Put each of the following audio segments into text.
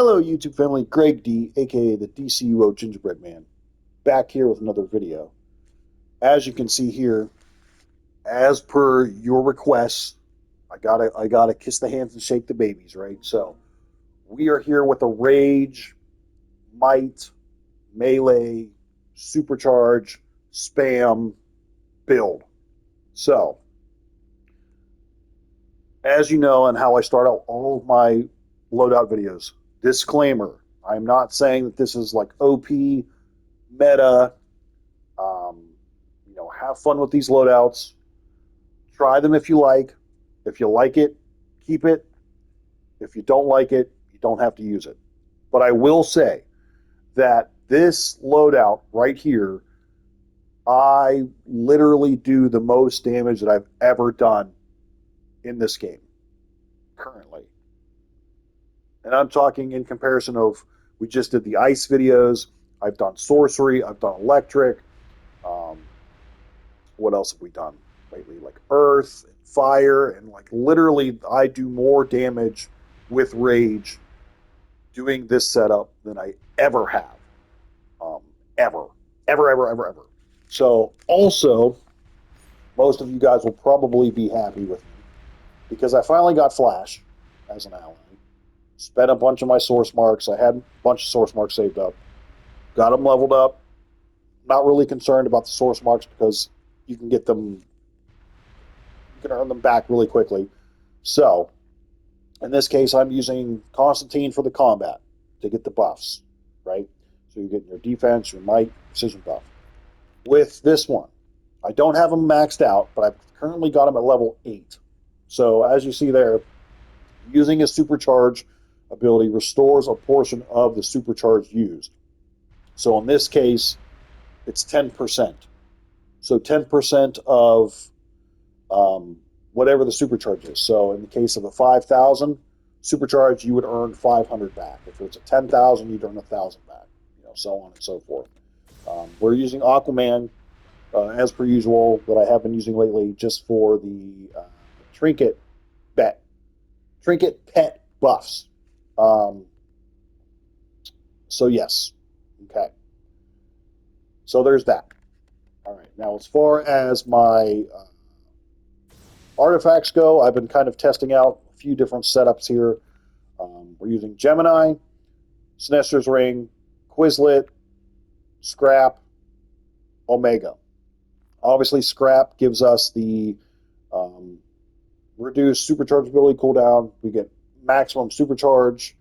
Hello, YouTube family. Greg D, aka the DCUO Gingerbread Man, back here with another video. As you can see here, as per your requests, I gotta kiss the hands and shake the babies, right? So we are here with a Rage, Might, Melee, Supercharge, Spam build. So, as you know, and how I start out all of my loadout videos, disclaimer: I'm not saying that this is like OP meta. Um, have fun with these loadouts. Try them if you like. If you like it, keep it. If you don't like it, you don't have to use it. But I will say that this loadout right here, I literally do the most damage that I've ever done in this game currently. And I'm talking in comparison of, we just did the ice videos. I've done sorcery. I've done electric. Um, what else have we done lately? Like earth, fire, and like literally I do more damage with rage doing this setup than I ever have. Ever. Ever, ever, ever, ever. So also, most of you guys will probably be happy with me because I finally got Flash as an ally. Spent a bunch of my source marks. I had a bunch of source marks saved up. Got them leveled up. Not really concerned about the source marks because you can get them, you can earn them back really quickly. So, in this case, I'm using Constantine for the combat to get the buffs, right? So you're getting your defense, your might, precision buff. With this one, I don't have them maxed out, but I've currently got them at level 8. So as you see there, using a supercharge ability restores a portion of the supercharge used. So in this case, it's 10%. So 10% of whatever the supercharge is. So in the case of a 5,000 supercharge, you would earn 500 back. If it's a 10,000, you'd earn 1,000 back. So on and so forth. We're using Aquaman as per usual, that I have been using lately, just for the trinket pet buffs. So yes, okay. So there's that. All right. Now, as far as my artifacts go, I've been kind of testing out a few different setups here. We're using Gemini, Sinister's Ring, Quizlet, Scrap, Omega. Obviously, Scrap gives us the reduced supercharge ability cooldown. We get maximum supercharge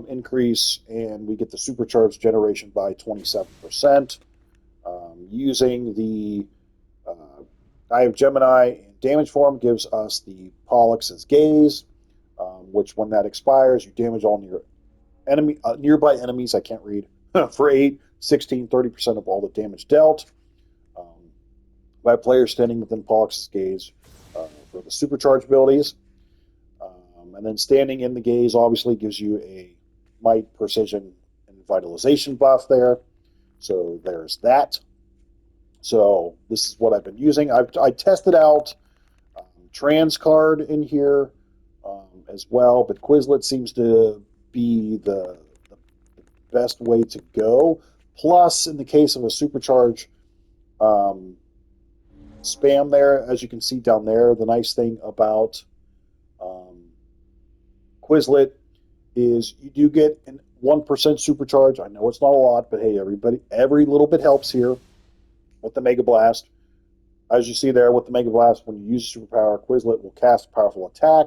increase, and we get the supercharge generation by 27%. Using the Eye of Gemini in damage form gives us the Pollux' Gaze, which when that expires, you damage all nearby enemies, I can't read, for 8, 16, 30% of all the damage dealt by players standing within Pollux' Gaze for the supercharge abilities. And then standing in the gaze obviously gives you a might, precision, and vitalization buff there. So there's that. So this is what I've been using. I tested out Trans card in here as well, but Quizlet seems to be the best way to go. Plus, in the case of a supercharge spam there, as you can see down there, the nice thing about Quizlet is you do get an 1% supercharge. I know it's not a lot, but hey, every little bit helps here with the Mega Blast. As you see there with the Mega Blast, when you use a superpower, Quizlet will cast a powerful attack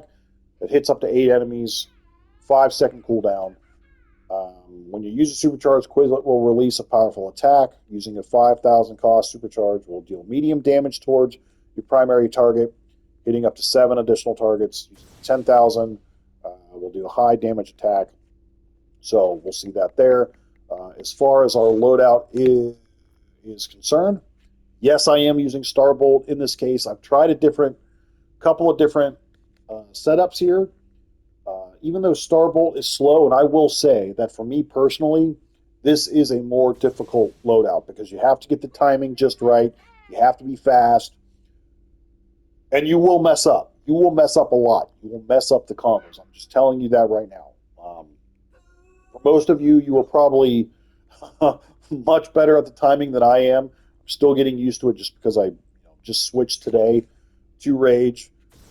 that hits up to 8 enemies, 5-second cooldown. When you use a supercharge, Quizlet will release a powerful attack. Using a 5,000 cost supercharge will deal medium damage towards your primary target, hitting up to 7 additional targets. Using 10,000 will do a high damage attack. So we'll see that there. As far as our loadout is concerned, yes, I am using Starbolt in this case. I've tried a couple of different setups here. Even though Starbolt is slow, and I will say that for me personally, this is a more difficult loadout because you have to get the timing just right. You have to be fast. And you will mess up. You will mess up a lot. You will mess up the combos. I'm just telling you that right now. For most of you, you are probably much better at the timing than I am. I'm still getting used to it just because I just switched today to Rage,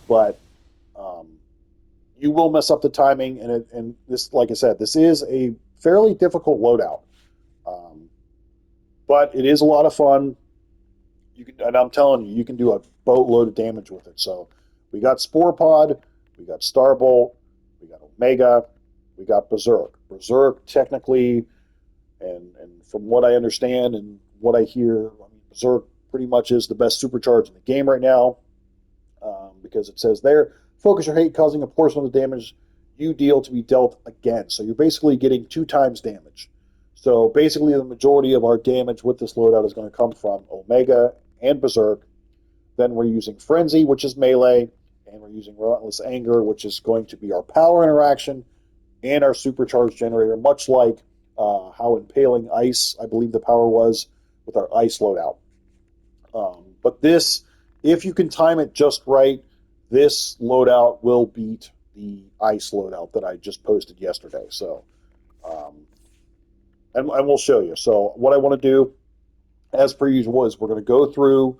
but um, you will mess up the timing, and this, like I said, this is a fairly difficult loadout, um, but it is a lot of fun. You can, and I'm telling you, you can do a boatload of damage with it. So we got Spore Pod, we got Starbolt, we got Omega, we got Berserk. Berserk technically, and from what I understand and what I hear, I mean, Berserk pretty much is the best supercharge in the game right now, because it says there, focus your hate, causing a portion of the damage you deal to be dealt again. So you're basically getting 2 times damage. So basically, the majority of our damage with this loadout is going to come from Omega and Berserk. Then we're using Frenzy, which is melee, and we're using Relentless Anger, which is going to be our power interaction and our supercharge generator, much like how Impaling Ice, I believe the power was, with our Ice loadout. But this, if you can time it just right, this loadout will beat the Ice loadout that I just posted yesterday. So, and we'll show you. So what I want to do, as per usual, is we're going to go through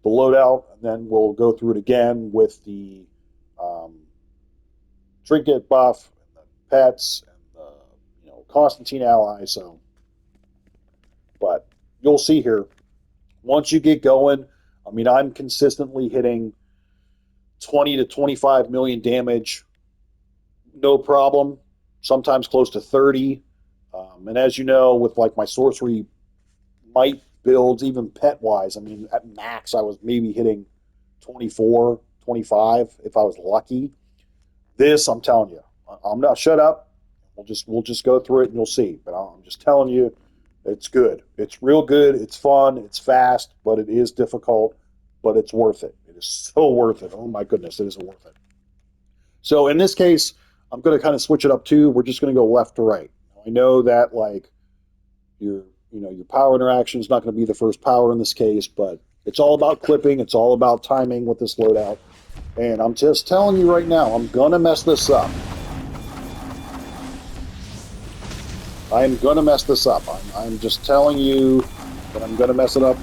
the loadout, and then we'll go through it again with the trinket buff, and the pets, and the Constantine ally. So, but you'll see here, once you get going, I mean, I'm consistently hitting 20 to 25 million damage, no problem. Sometimes close to 30. And as you know, with like my sorcery might builds, even pet wise, I mean, at max, I was maybe hitting 24, 25 if I was lucky. This, I'm telling you, I'm not, shut up. We'll just go through it and you'll see. But I'm just telling you, it's good. It's real good. It's fun. It's fast, but it is difficult. But it's worth it. It is so worth it. Oh my goodness, it is worth it. So in this case, I'm going to kind of switch it up too. We're just going to go left to right. I know that like your power interaction is not going to be the first power in this case, but it's all about clipping. It's all about timing with this loadout. And I'm just telling you right now, I'm going to mess this up. I'm going to mess this up. I'm just telling you that I'm going to mess it up.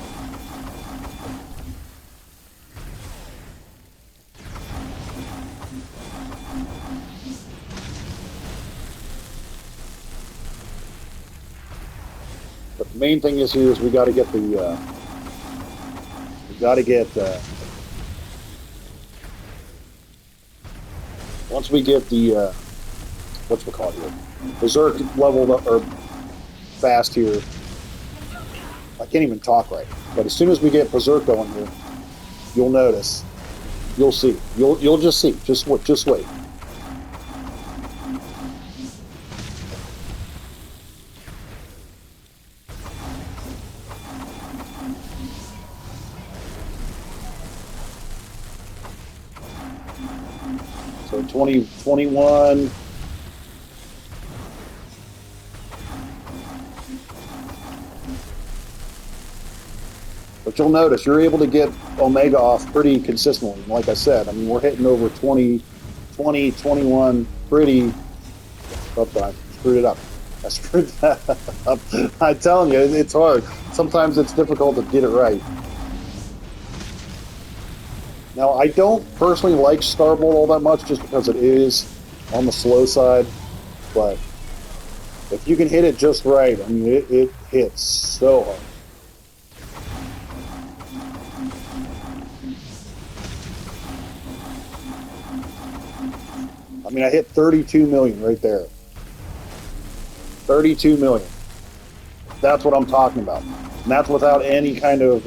But the main thing is here is we got to get the once we get the what's we call it here, Berserk leveled up or fast here. I can't even talk right. But as soon as we get Berserk going here, you'll notice. You'll see. You'll just see. Just wait. Just wait. So 2021. But you'll notice you're able to get Omega off pretty consistently. Like I said, I mean, we're hitting over 20, 21 pretty. Oh, I screwed it up. I screwed that up. I'm telling you, it's hard. Sometimes it's difficult to get it right. Now, I don't personally like Starbolt all that much just because it is on the slow side. But if you can hit it just right, I mean, it hits so hard. I mean, I hit 32 million right there. 32 million. That's what I'm talking about. And that's without any kind of,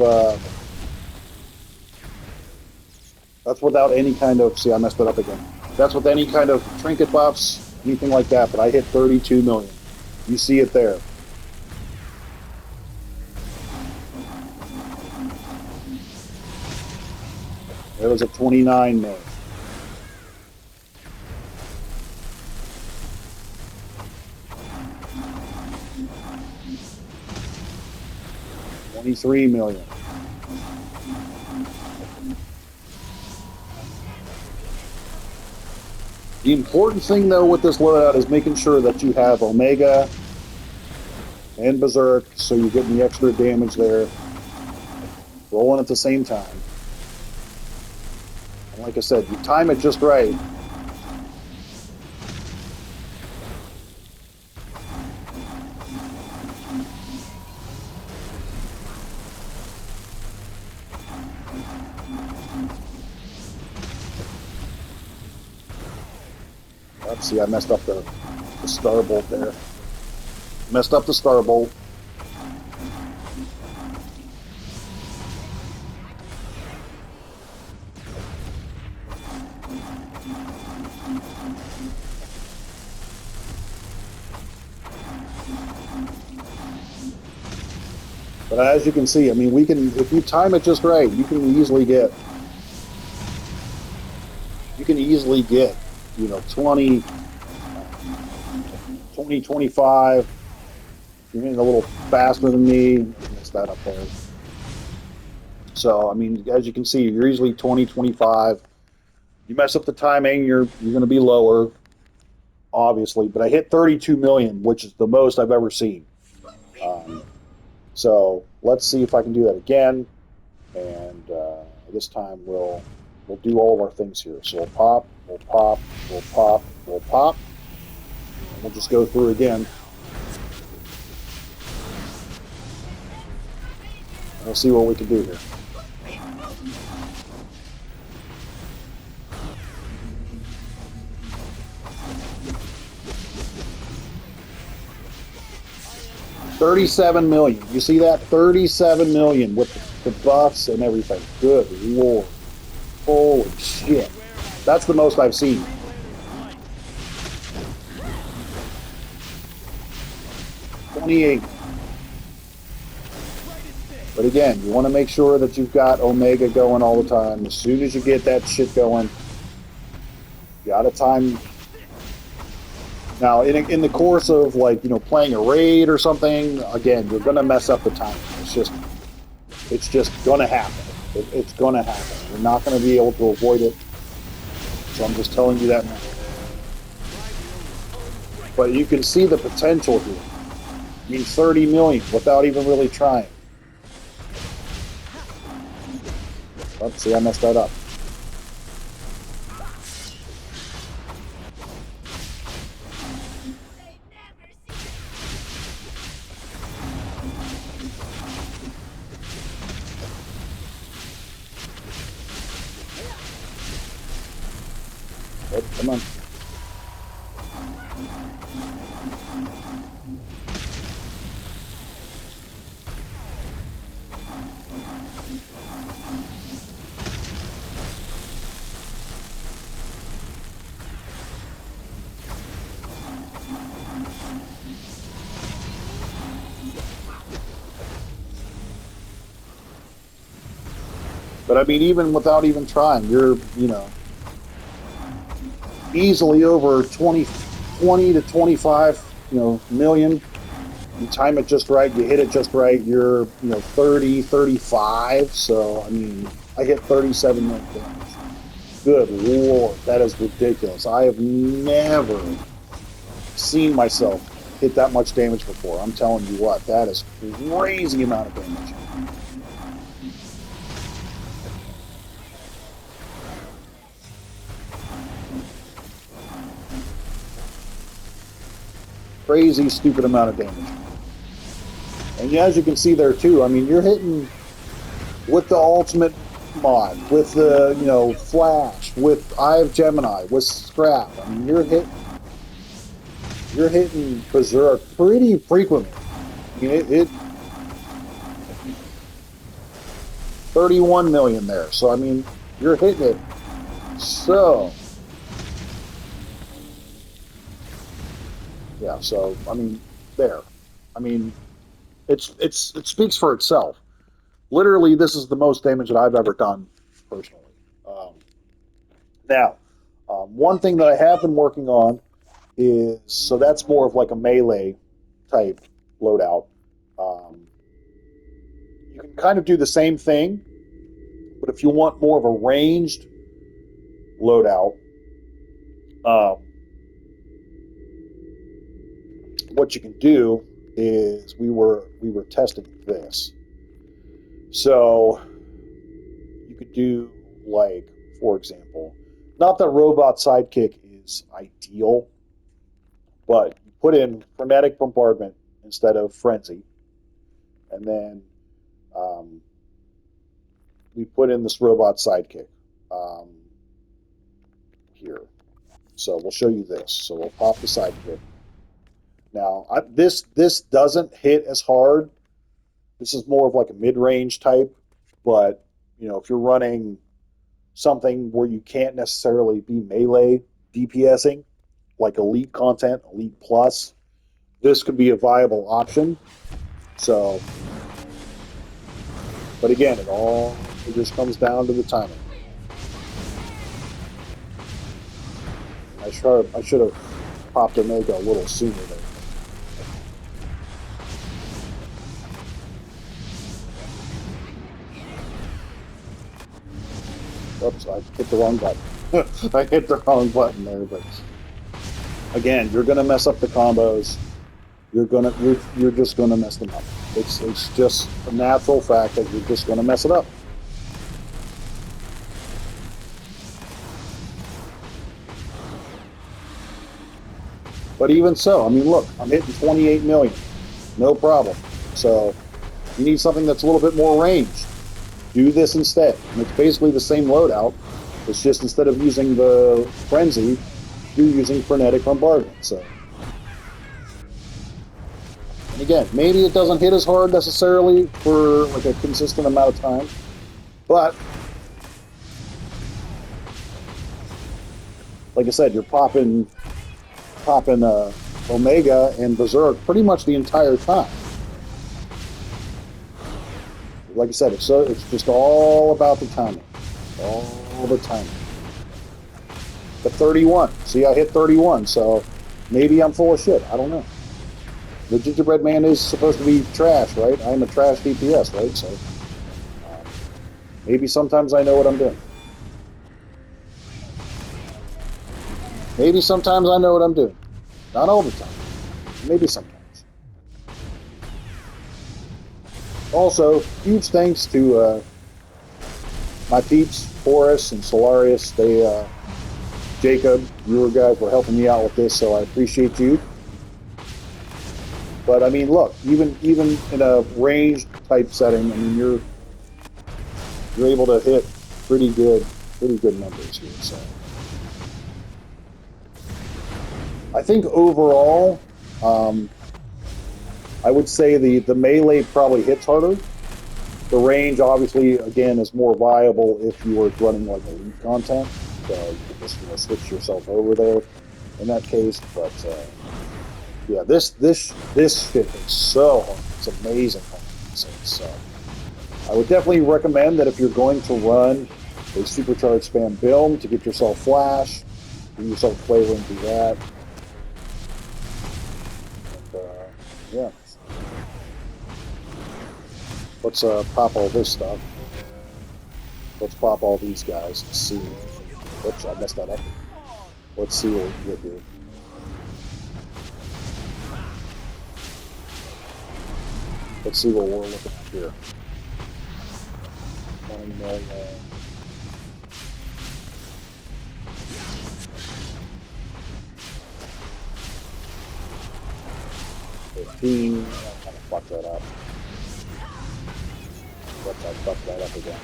see, I messed it up again. That's with any kind of trinket buffs, anything like that, but I hit 32 million. You see it there. There was a 29 million. $23 million. The important thing, though, with this loadout is making sure that you have Omega and Berserk, so you're getting the extra damage there, rolling at the same time. And like I said, you time it just right. Let's see, I messed up the starbolt there. Messed up the starbolt. But as you can see, I mean, we can, if you time it just right, you can easily get, you know, 20, 25. You're getting a little faster than me. Missed that up there. So, I mean, as you can see, you're easily 20, 25. You mess up the timing, you're going to be lower, obviously. But I hit 32 million, which is the most I've ever seen. So let's see if I can do that again. And this time we'll do all of our things here. So we'll pop, we'll pop, we'll pop, we'll pop. We'll just go through again. And we'll see what we can do here. $37 million. You see that? 37 million with the buffs and everything. Good Lord. Holy shit. That's the most I've seen. $28. But again, you want to make sure that you've got Omega going all the time. As soon as you get that shit going, you got to time. Now, in the course of, like, you know, playing a raid or something, again, you're going to mess up the timing. It's just going to happen. It's going to happen. You're not going to be able to avoid it. So I'm just telling you that now. But you can see the potential here. I mean, 30 million without even really trying. Let's see, I messed that up. Oh, come on. But I mean, even without even trying, you're, you know, easily over 20 to 25, you know, million. You time it just right, you hit it just right, you're, you know, 30, 35. So, I mean, I hit 37 million damage. Good Lord, that is ridiculous. I have never seen myself hit that much damage before. I'm telling you what, that is crazy amount of damage. Crazy, stupid amount of damage. And as you can see there too, I mean, you're hitting with the ultimate mod, with the, you know, flash, with Eye of Gemini, with scrap. I mean, you're hitting Berserk pretty frequently. I mean, it 31 million there. So I mean, you're hitting it. So yeah, so I mean, there. I mean, it speaks for itself. Literally, this is the most damage that I've ever done personally. Now, one thing that I have been working on is, so that's more of like a melee type loadout. You can kind of do the same thing, but if you want more of a ranged loadout, what you can do is we were testing this. So you could do, like, for example, not that robot sidekick is ideal, but you put in frenetic bombardment instead of frenzy, and then we put in this robot sidekick here. So we'll show you this. So we'll pop the sidekick. Now, this doesn't hit as hard. This is more of like a mid-range type, but if you're running something where you can't necessarily be melee DPSing, like Elite content, Elite Plus, this could be a viable option. So, but again, it just comes down to the timing. I should have popped Omega a little sooner there. Oops, I hit the wrong button. I hit the wrong button there, but again, you're gonna mess up the combos. You're just gonna mess them up. It's just a natural fact that you're just gonna mess it up. But even so, I mean, look, I'm hitting 28 million, no problem. So you need something that's a little bit more ranged. Do this instead. And it's basically the same loadout. It's just instead of using the frenzy, you're using frenetic bombardment. So, and again, maybe it doesn't hit as hard necessarily for like a consistent amount of time, but like I said, you're popping Omega and Berserk pretty much the entire time. Like I said, it's just all about the timing. All the timing. The 31. See, I hit 31, so maybe I'm full of shit. I don't know. The Gingerbread Man is supposed to be trash, right? I'm a trash DPS, right? So maybe sometimes I know what I'm doing. Maybe sometimes I know what I'm doing. Not all the time. Maybe sometimes. Also, huge thanks to my peeps, Forrest and Solarius. Jacob, you guys were helping me out with this, so I appreciate you. But I mean, look, even in a ranged type setting, I mean, you're able to hit pretty good numbers here. So I think overall, I would say the melee probably hits harder. The range, obviously, again, is more viable if you were running like elite content. So you could just switch yourself over there in that case. But yeah, this shit is so hard. It's amazing hard. So I would definitely recommend that if you're going to run a supercharged spam build to get yourself flash, give yourself flavor and do that. And yeah. Let's pop all this stuff. Let's pop all these guys and see. Oops, I messed that up. Let's see what we get here. Let's see what we're looking at here. 1 million. 15. I kind of fucked that up. Whoops, I fucked that up again.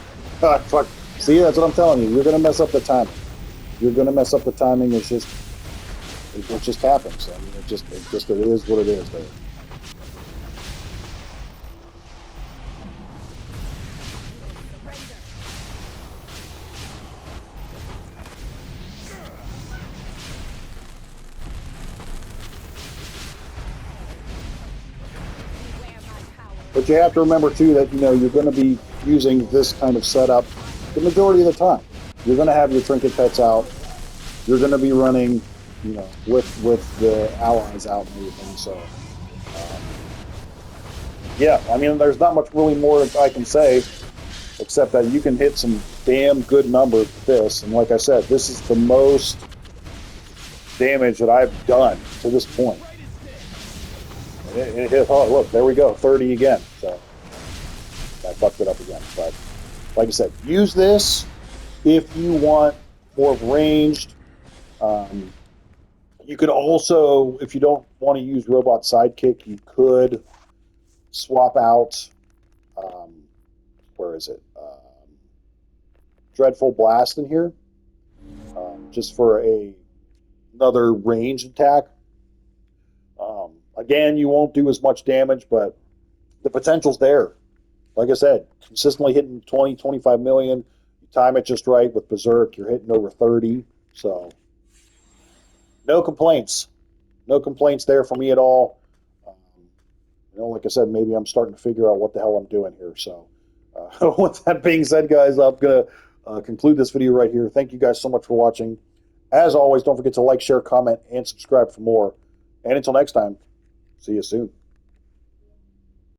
Fuck. See, that's what I'm telling you. You're gonna mess up the timing. You're gonna mess up the timing. It just happens. I mean, it is what it is there. But you have to remember too that you're going to be using this kind of setup the majority of the time. You're going to have your trinket pets out. You're going to be running, with the allies out and everything. So, yeah, I mean, there's not much really more I can say except that you can hit some damn good numbers with this. And like I said, this is the most damage that I've done to this point. It hit, oh, look, there we go, 30 again. So I fucked it up again. But like I said, use this if you want more of ranged. You could also, if you don't want to use Robot Sidekick, you could swap out, where is it? Dreadful Blast in here, just for another range attack. Again, you won't do as much damage, but the potential's there. Like I said, consistently hitting 20, 25 million. You time it just right with Berserk, you're hitting over 30. So, no complaints. No complaints there for me at all. Like I said, maybe I'm starting to figure out what the hell I'm doing here. So, with that being said, guys, I'm going to conclude this video right here. Thank you guys so much for watching. As always, don't forget to like, share, comment, and subscribe for more. And until next time, see you soon.